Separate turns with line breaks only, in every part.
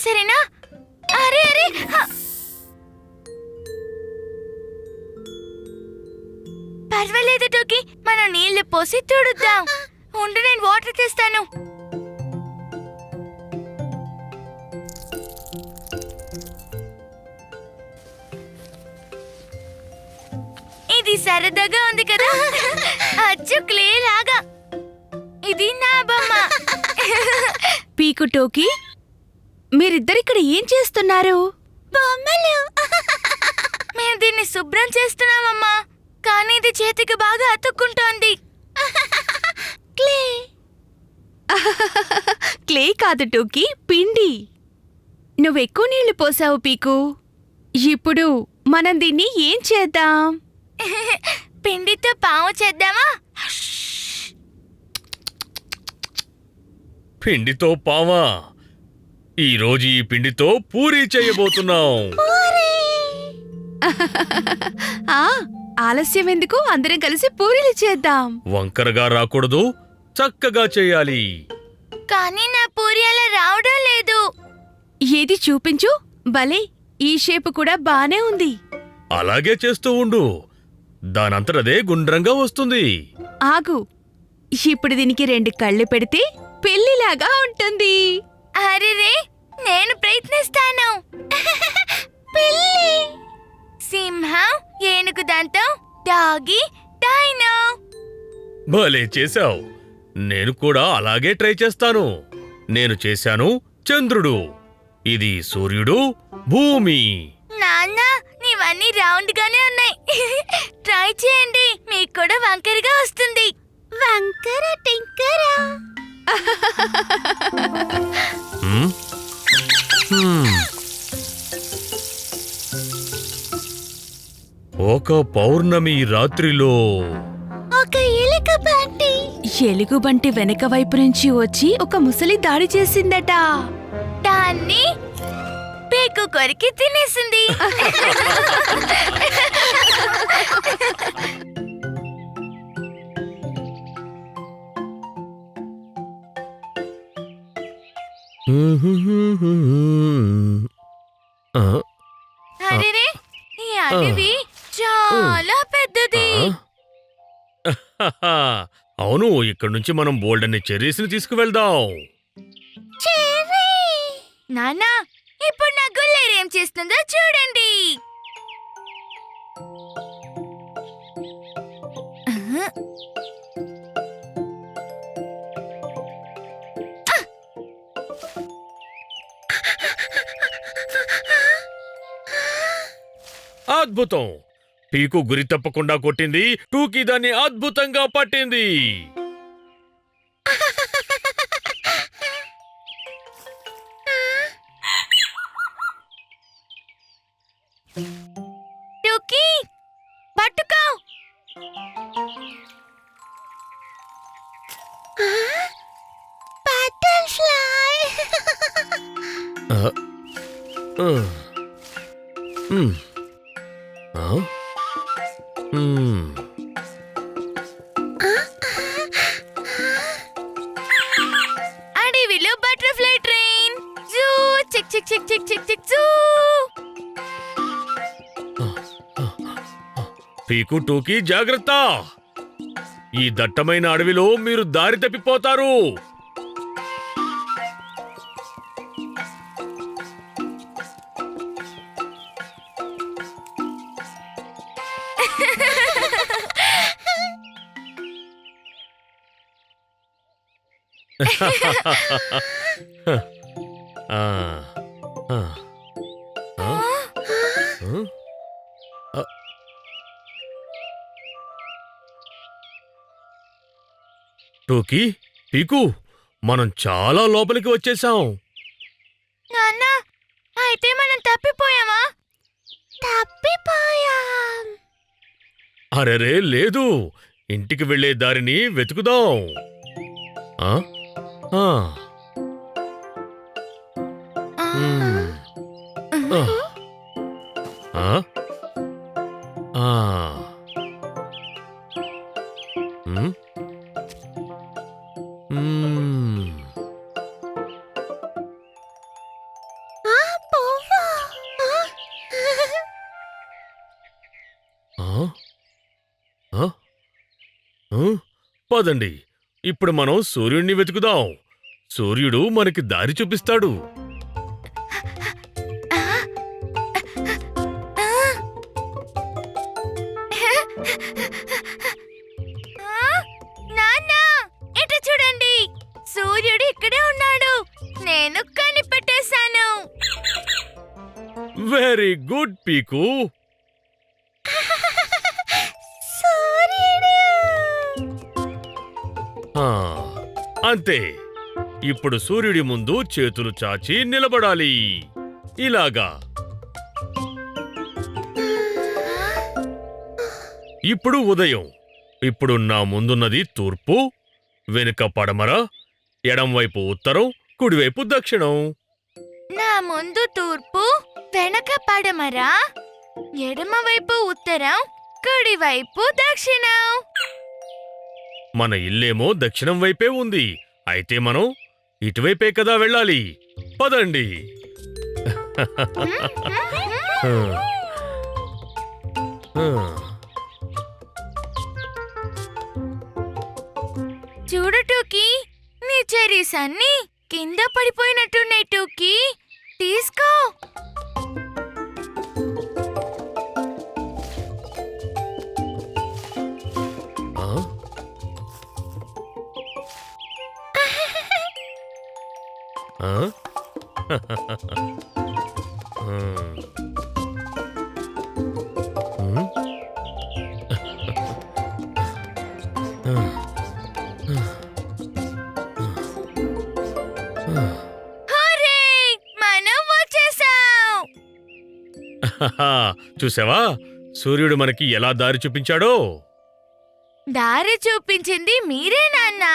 సరేనా? అరే అరే పర్వాలేదు టోకీ, మనం నీళ్లు పోసి తుడుద్దాం. ఉండు, నేను వాటర్ తెస్తాను. ఇది సరదాగా ఉంది కదా, అచ్చు క్లే లాగా. ఇది నా బొమ్మ.
పీకు టోకీ, మీరిద్దరిక్కడ ఏం చేస్తున్నారు?
బొమ్మలు. మేము దీన్ని శుభ్రం చేస్తున్నామమ్మా, కానీ ఇది చేతికి బాగా అతుక్కుంటోంది. క్లే.
క్లే కాదు టోకీ, పిండి. నువ్వెక్కువ నీళ్లు పోసావు పీకు. ఇప్పుడు మనం దీన్ని ఏం చేద్దాం?
పిండితో పాము చేద్దామా?
పిండితో పావా? ఈరోజు ఈ పిండితో పూరీ చేయబోతున్నాం.
ఆ ఆలస్యం ఎందుకు, అందరం కలిసి పూరీలు చేద్దాం.
వంకరగా రాకూడదు, చక్కగా చేయాలి.
కానీ నా పూరి అలా రావడం లేదు.
ఏది చూపించు. భలే, ఈ షేపు కూడా బానే ఉంది.
అలాగే చేస్తూ ఉండు, దానంతటదే గుండ్రంగా వస్తుంది.
ఆగు, ఇప్పుడు దీనికి 2 కళ్ళు పెడితే పెళ్లిలాగా ఉంటుంది.
అరెరే, నేను ప్రయత్నిస్తాను. పిల్లి, సింహం, ఏనుగు దంతం, డాగి, డైనో.
భలే చేశావు. నేను కూడా అలాగే ట్రై చేస్తాను. నేను చేశాను చంద్రుడు, ఇది సూర్యుడు, భూమి.
నాన్న, నీవన్నీ రౌండ్ గానే ఉన్నాయి. ట్రై చేయండి, మీకు కూడా వంకరగా వస్తుంది. వంకర టింకరా.
హ్మ్? హ్మ్. ఒక పౌర్ణమి రాత్రిలో
ఒక ఎలుగుబంటి.
ఎలుగుబంటి వెనక వైపు నుంచి వచ్చి ఒక ముసలి దాడి చేసిందట.
దాన్ని పీకు కొరికి తినేసింది.
ఆ,
అరెరే, ఈ అడవి చాలా పెద్దది.
అవును, ఇక్కడ నుంచి మనం బోల్డన్ని చెర్రీస్ని తీసుకువెళ్దాం.
నాన్నా, ఇప్పుడు నా గుల్లేరు ఏం చేస్తుందో చూడండి.
అద్భుతం! పీకు గురి తప్పకుండా కొట్టింది, టూకీ దాన్ని అద్భుతంగా పట్టింది.
టూకీ, పట్టుకో. బటర్ఫ్లై.
ఆ, ఆ, ఉమ్, ఆ, ఉమ్.
అడవిలో బటర్ఫ్లై ట్రైన్. జూ, చిక్ చిక్ చిక్ చిక్ చిక్ చిక్ జూ.
పీకు, టూకీ, జాగ్రత్త! ఈ దట్టమైన అడవిలో మీరు దారి తప్పిపోతారు. ఆ, ఆ, ఆ, ఆ. టోకీ, పీకు, మనం చాలా లోపలికి వచ్చేసాం.
నాన్న, అయితే మనం తప్పిపోయామా? తప్పిపోయాం.
అరెరే, లేదు, ఇంటికి వెళ్ళే దారిని వెతుకుదాం. ఆ? ఆ. మ్మ్. ఆ. ఆ? ఆ. మ్మ్. మ్మ్. పదండి ఇప్పుడు మనం సూర్యుడిని వెతుకుదాం. సూర్యుడు మనకి దారి చూపిస్తాడు.
నాన్న, ఇటు చూడండి, సూర్యుడు ఇక్కడే ఉన్నాడు. నేను కనిపెట్టేశాను.
వెరీ గుడ్ పీకు.
సూర్యుడు.
ఆ, అంతే. ఇప్పుడు సూర్యుడి ముందు చేతులు చాచి నిలబడాలి. ఇలాగా. ఇప్పుడు ఉదయం. ఇప్పుడు నా ముందున్నది తూర్పు, వెనుక పడమర, ఎడంవైపు ఉత్తరం, కుడివైపు దక్షిణం.
నా ముందు తూర్పు, వెనక పడమర, ఎడమవైపు ఉత్తరం, కుడివైపు దక్షిణం.
మన ఇల్లేమో దక్షిణం వైపే ఉంది. అయితే మనం ఇటువైపే కదా వెళ్ళాలి. పదండి.
చూడు టూకీ, నీ చెరీస్ అన్ని కింద పడిపోయినట్టున్నాయి. టూకీ, తీసుకో.
ఆ? ఆ?
హూరే! మనం వచ్చేసాం.
చూసావా, సూర్యుడు మనకి ఎలా దారి చూపించాడో.
దారి చూపించింది మీరే నాన్న.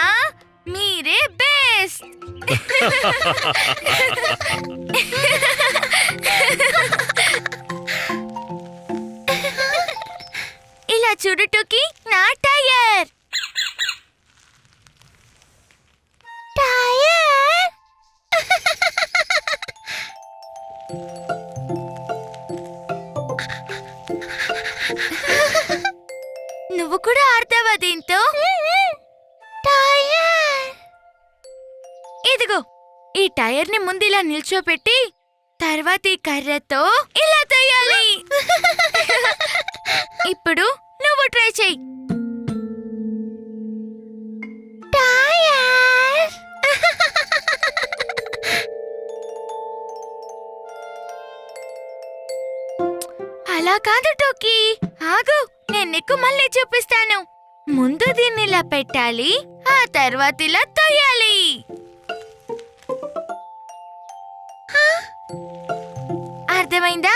మీరే బెస్ట్. ఇలా చూడు టూకీ, నా టైర్. టైర్. నువ్వు కూడా ఆడతావా దీంతో? టైర్. ఇదిగో, ఈ టైర్ ని ముందు ఇలా నిల్చోపెట్టి తర్వాత ఈ కర్రతో ఇలా తొయ్యాలి. ఇప్పుడు నువ్వు ట్రై చెయ్యి. టైర్. అలా కాదు టోకీ, ఆగు, నేను నీకు మళ్ళీ చూపిస్తాను. ముందు దీన్ని ఇలా పెట్టాలి, ఆ తర్వాత ఇలా తొయ్యాలి. అర్థమైందా?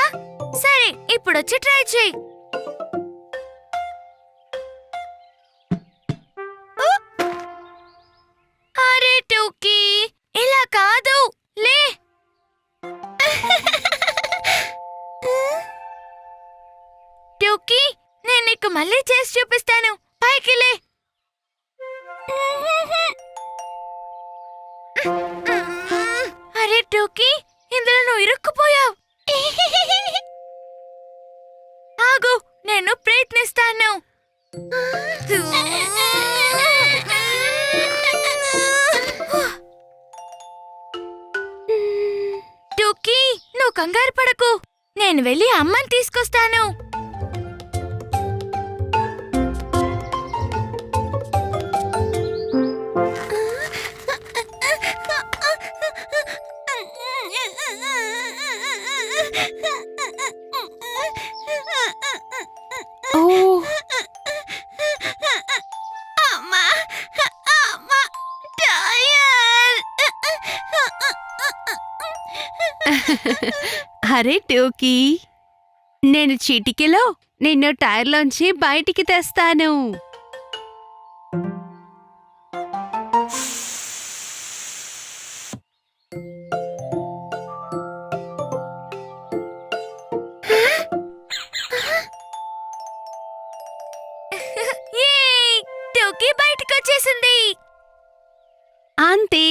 సరే, ఇప్పుడు వచ్చి ట్రై చెయ్యి. అరే టోకీ, ఇలా కాదు, లే. టోకీ, నేను నీకు మళ్ళీ చేసి చూపిస్తాను. పైకి లే. అరే టోకీ, ఇందులో నువ్వు ఇరుక్కుపోయావు. ఆగు, నేను ప్రయత్నిస్తాను. టోకీ, నువ్వు కంగారు పడకు. నేను వెళ్ళి అమ్మని తీసుకొస్తాను.
ఓ,
అమ్మా, అమ్మా, టైర్.
అరే టోకీ, నేను చిటికెలో నిన్ను టైర్లోంచి బయటికి తెస్తాను.
ఏయ్, టోకీ బయటకొచ్చేసింది.
అంతే,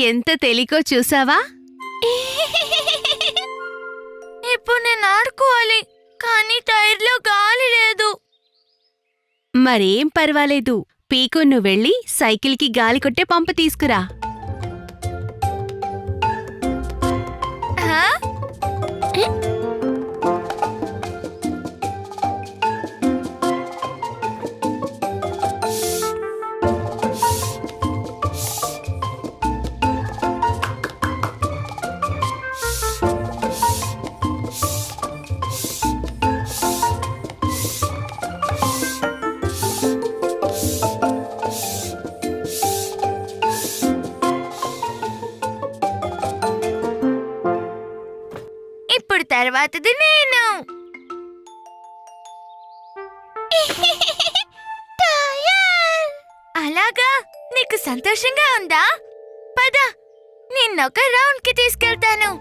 ఎంత తెలికో చూసావా?
ఇప్పుడు నేను ఆడుకోవాలి, కానీ టైర్లో గాలి లేదు.
మరేం పర్వాలేదు, పీకు నువ్వు వెళ్ళి సైకిల్కి గాలి కొట్టే పంపు తీసుకురా.
హా? ఇప్పుడు తర్వాతది నేను. అలాగా, నీకు సంతోషంగా ఉందా? పద, నిన్నొక రౌండ్ కి తీసుకెళ్తాను.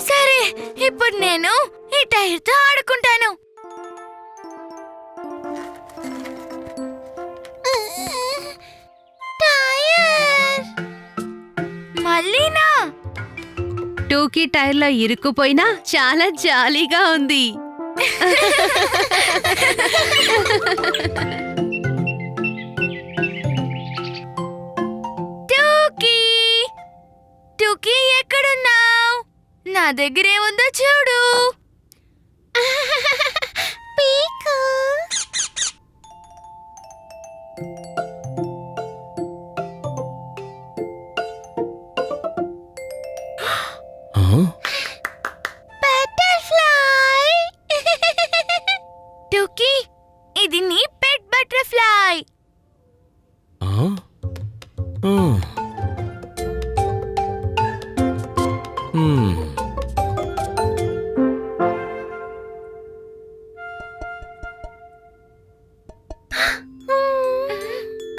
సరే, ఇప్పుడు నేను ఈ టైర్తో ఆడుకుంటాను. మళ్ళీనా?
టూకీ టైర్లో ఇరుక్కుపోయినా చాలా జాలీగా ఉంది.
టూకీ, టూకీ ఎక్కడున్నావు? నా దగ్గరేముందో చూడు. పీకు. బటర్ఫ్లై. టూకీ, ఇది నీ పెట్ బటర్ఫ్లై.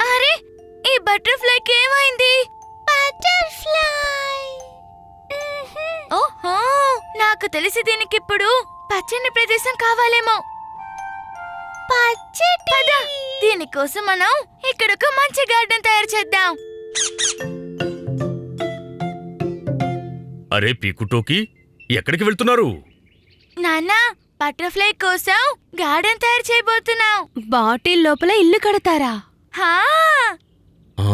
అరే, ఈ బటర్ఫ్లైకి ఏమైంది? బటర్ఫ్లై. ఓహో, నాకు తెలిసి దీనికిప్పుడు పచ్చని ప్రదేశం కావాలేమో. పద, దీనికోసం మనం ఇక్కడ ఒక మంచి గార్డెన్ తయారు చేద్దాం.
అరే పీకుటోకి, ఎక్కడికి వెళ్తున్నారు?
నాన్నా, బటర్ఫ్లై కోసం గార్డెన్ తయారు చేయబోతున్నాం.
బాటిల్ లోపల ఇల్లు కడతారా?
హా,
ఆ?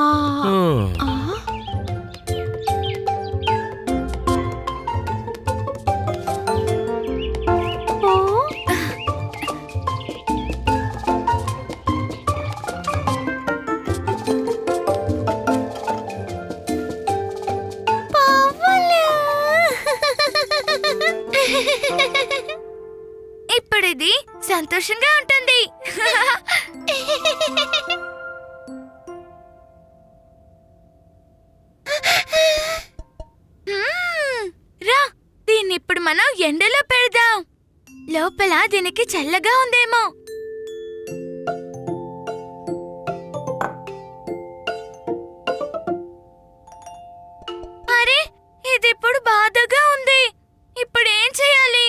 ఆ,
ఆ.
ఆ. ఓ,
ఇప్పుడు ఇది సంతోషంగా ఉంటుంది. రా, దీన్ని ఇప్పుడు మనం ఎండలో పెడదాం. లోపల దీనికి చల్లగా ఉందేమో. అరే, ఇది ఇప్పుడు బాధగా ఉంది. ఇప్పుడు ఏం చేయాలి?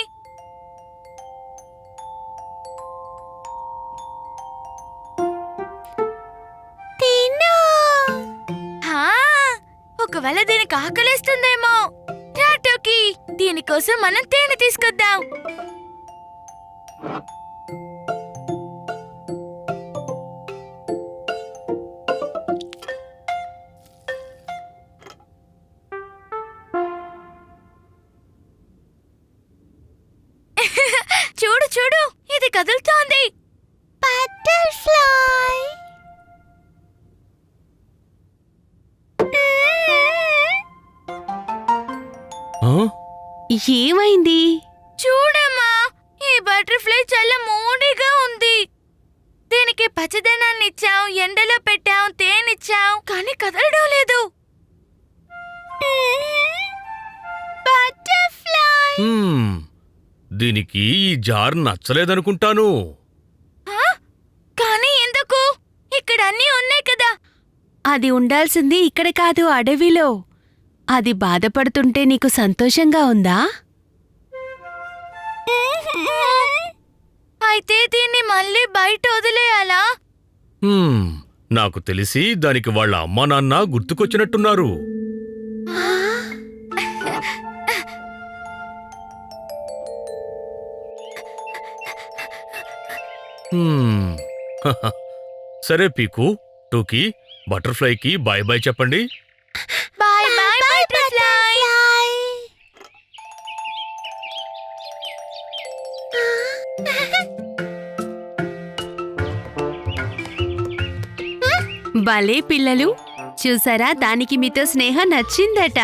హా, ఒకవేళ దీనికి ఆకలేస్తుందేమో. రా టోకీ, దీనికోసం మనం తేనె తీసుకొద్దాం. చూడు చూడు, ఇది కదులుతోంది. బటర్ఫ్లై.
ఆ?
ఏమైంది?
చూడమ్మా, ఈ బటర్ఫ్లై చాలా మూడీగా ఉంది. దీనికి పచ్చదనాన్ని ఇచ్చాం, ఎండలో పెట్టాం, తేనిచ్చాం, కానీ కదలడం లేదు. బటర్ఫ్లై.
దీనికి ఈ జార్ నచ్చలేదనుకుంటాను.
కానీ ఎందుకు? ఇక్కడ అన్నీ ఉన్నాయి కదా.
అది ఉండాల్సింది ఇక్కడ కాదు, అడవిలో. అది బాధపడుతుంటే నీకు సంతోషంగా ఉందా?
అయితే దీన్ని మళ్ళీ బయట వదిలేయాలా?
హ్మ్, నాకు తెలిసి దానికి వాళ్ళ అమ్మా నాన్న గుర్తుకొచ్చినట్టున్నారు. హ్మ్. సరే పీకు, టూకీ, బటర్ఫ్లైకి బాయ్ బాయ్ చెప్పండి.
Bye bye butterfly.
భలే పిల్లలు, చూసారా దానికి మీతో స్నేహం నచ్చిందట.